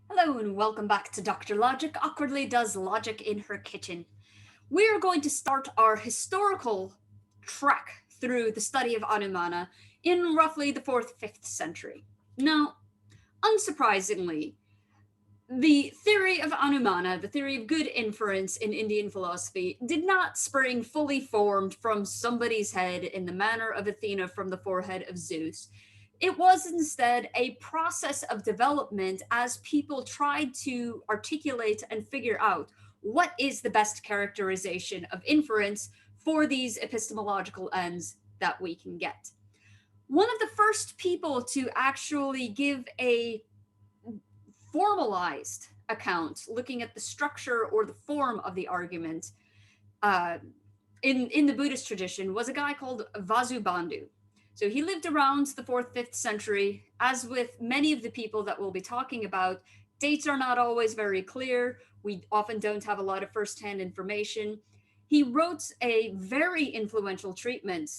Hello and welcome back to Dr. Logic awkwardly does logic in her kitchen. We are going to start our historical trek through the study of Anumana in roughly the 4th, 5th century. Now, unsurprisingly, the theory of Anumana, the theory of good inference in Indian philosophy, did not spring fully formed from somebody's head in the manner of Athena from the forehead of Zeus. It was instead a process of development as people tried to articulate and figure out what is the best characterization of inference for these epistemological ends that we can get. One of the first people to actually give a formalized account, looking at the structure or the form of the argument uh, in the Buddhist tradition, was a guy called Vasubandhu. So he lived around the 4th, 5th century. As with many of the people that we'll be talking about, dates are not always very clear. We often don't have a lot of firsthand information. He wrote a very influential treatment,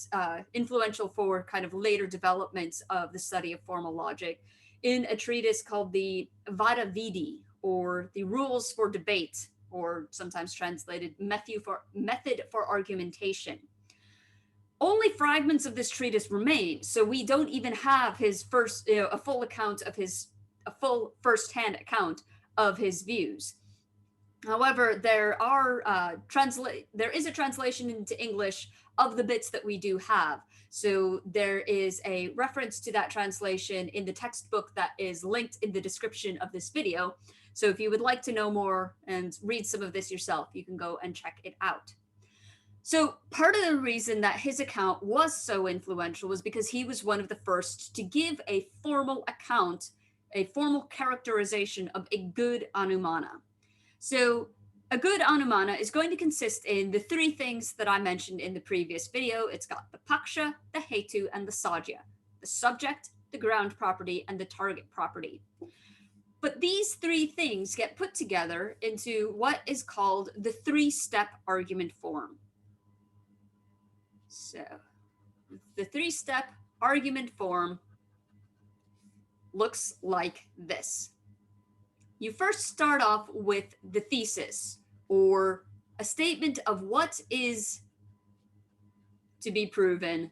influential for kind of later developments of the study of formal logic, in a treatise called the Vada Vidi, or the Rules for Debate, or sometimes translated Method for Argumentation. Only fragments of this treatise remain, so we don't even have his first, a full account of a full first-hand account of his views. However, there is a translation into English of the bits that we do have. So there is a reference to that translation in the textbook that is linked in the description of this video. So if you would like to know more and read some of this yourself, you can go and check it out. So part of the reason that his account was so influential was because he was one of the first to give a formal account, a formal characterization of a good Anumana. So a good Anumana is going to consist in the three things that I mentioned in the previous video. It's got the paksha, the hetu, and the sadhya: the subject, the ground property, and the target property. But these three things get put together into what is called the three-step argument form. So the three-step argument form looks like this. You first start off with the thesis, or a statement of what is to be proven,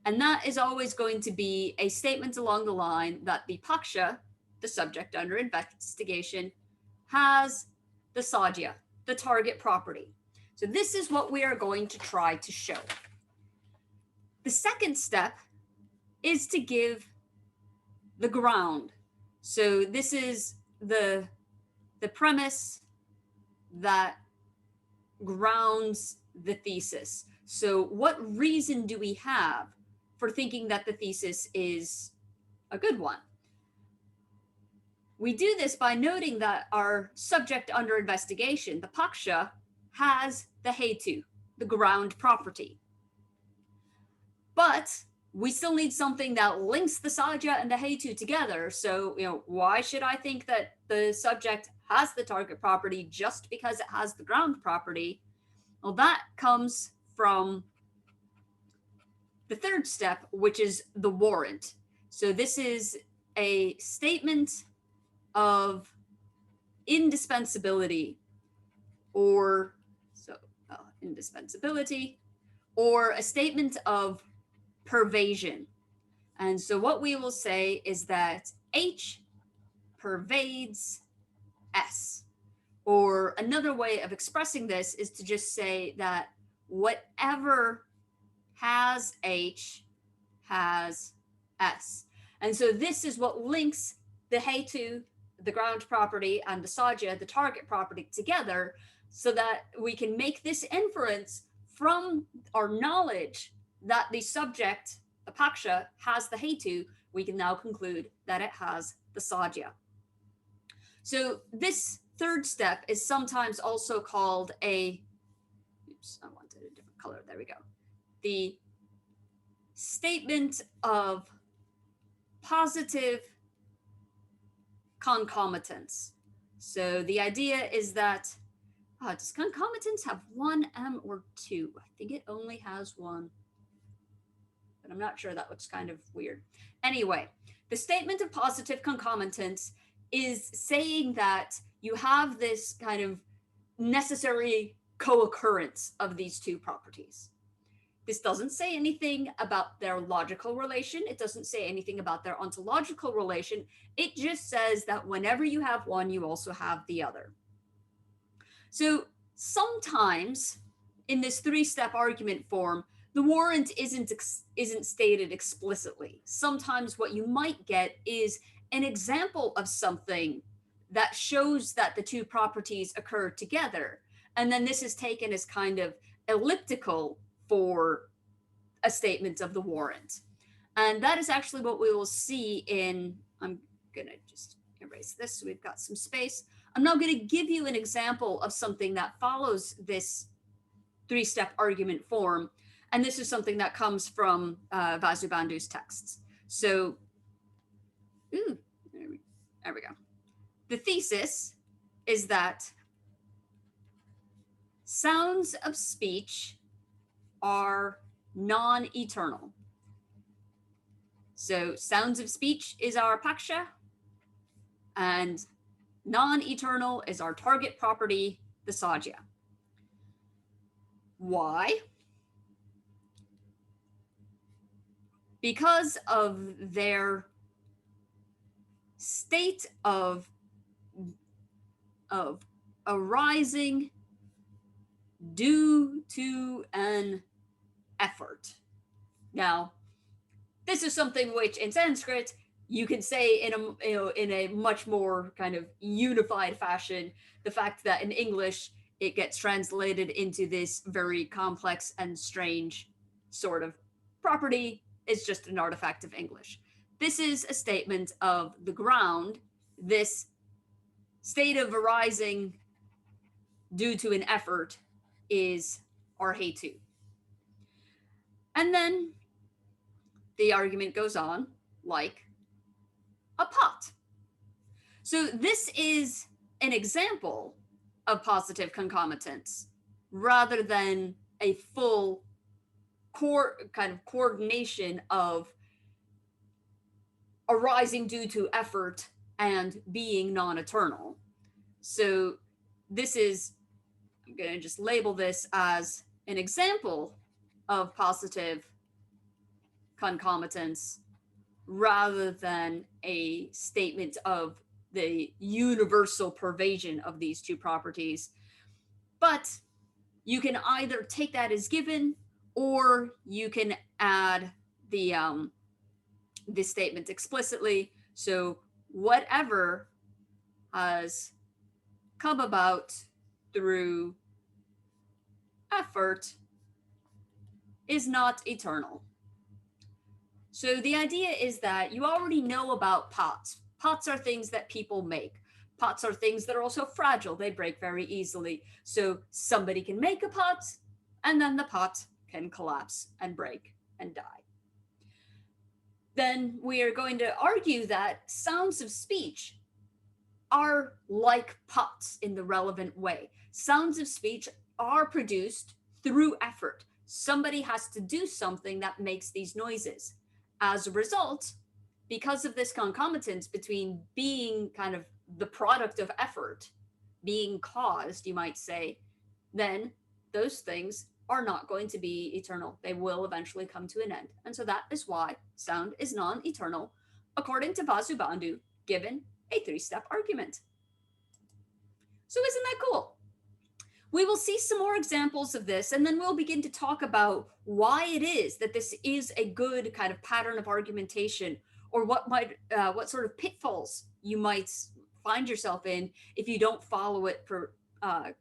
and that is always going to be a statement along the line that the paksha, the subject under investigation, has the sadhya, the target property. So this is what we are going to try to show. The second step is to give the ground. So this is the premise that grounds the thesis. So what reason do we have for thinking that the thesis is a good one? We do this by noting that our subject under investigation, the paksha, has the hetu, the ground property. But we still need something that links the sadhya and the hetu together. So, why should I think that the subject has the target property just because it has the ground property? Well, that comes from the third step, which is the warrant. So this is a statement of indispensability, or indispensability, or a statement of pervasion. And so what we will say is that H pervades S. Or another way of expressing this is to just say that whatever has H has S. And so this is what links the hetu, the ground property, and the sadhya, the target property, together, so that we can make this inference from our knowledge that the subject, the paksha, has the hetu. We can now conclude that it has the sadhya. So this third step is sometimes also called I wanted a different color. There we go. The statement of positive concomitants. So the idea is that, does concomitants have one M or two? I think it only has one, but I'm not sure. That looks kind of weird. Anyway, the statement of positive concomitants is saying that you have this kind of necessary co-occurrence of these two properties. This doesn't say anything about their logical relation. It doesn't say anything about their ontological relation. It just says that whenever you have one, you also have the other. So sometimes in this three-step argument form, the warrant isn't stated explicitly. Sometimes what you might get is an example of something that shows that the two properties occur together. And then this is taken as kind of elliptical for a statement of the warrant. And that is actually what we will see in, I'm going to just erase this so we've got some space. I'm now going to give you an example of something that follows this three-step argument form. And this is something that comes from Vasubandhu's texts. So, there we go. The thesis is that sounds of speech are non-eternal. So sounds of speech is our paksha, and non-eternal is our target property, the sajya. Why? Because of their state of arising due to an effort. Now, this is something which in Sanskrit you can say in a much more kind of unified fashion. The fact that in English it gets translated into this very complex and strange sort of property is just an artifact of English. This is a statement of the ground, this state of arising due to an effort is our hetu. And then the argument goes on like a pot. So this is an example of positive concomitants rather than a full kind of coordination of arising due to effort and being non-eternal. So this is, I'm going to just label this as an example of positive concomitants rather than a statement of the universal pervasion of these two properties. But you can either take that as given, or you can add the this statement explicitly. So whatever has come about through effort is not eternal. So the idea is that you already know about pots. Pots are things that people make. Pots are things that are also fragile. They break very easily. So somebody can make a pot, and then the pot can collapse and break and die. Then we are going to argue that sounds of speech are like pots in the relevant way. Sounds of speech are produced through effort. Somebody has to do something that makes these noises. As a result, because of this concomitance between being kind of the product of effort, being caused, you might say, then those things are not going to be eternal. They will eventually come to an end. And so that is why sound is non-eternal, according to Vasubandhu, given a three-step argument. So isn't that cool? We will see some more examples of this, and then we'll begin to talk about why it is that this is a good kind of pattern of argumentation, or what sort of pitfalls you might find yourself in if you don't follow it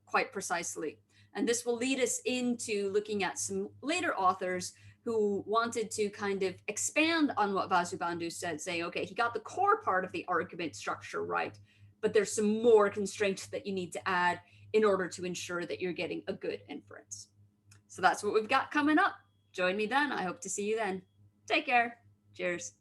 quite precisely. And this will lead us into looking at some later authors who wanted to kind of expand on what Vasubandhu said, saying, okay, he got the core part of the argument structure right, but there's some more constraints that you need to add in order to ensure that you're getting a good inference. So that's what we've got coming up. Join me then. I hope to see you then. Take care. Cheers.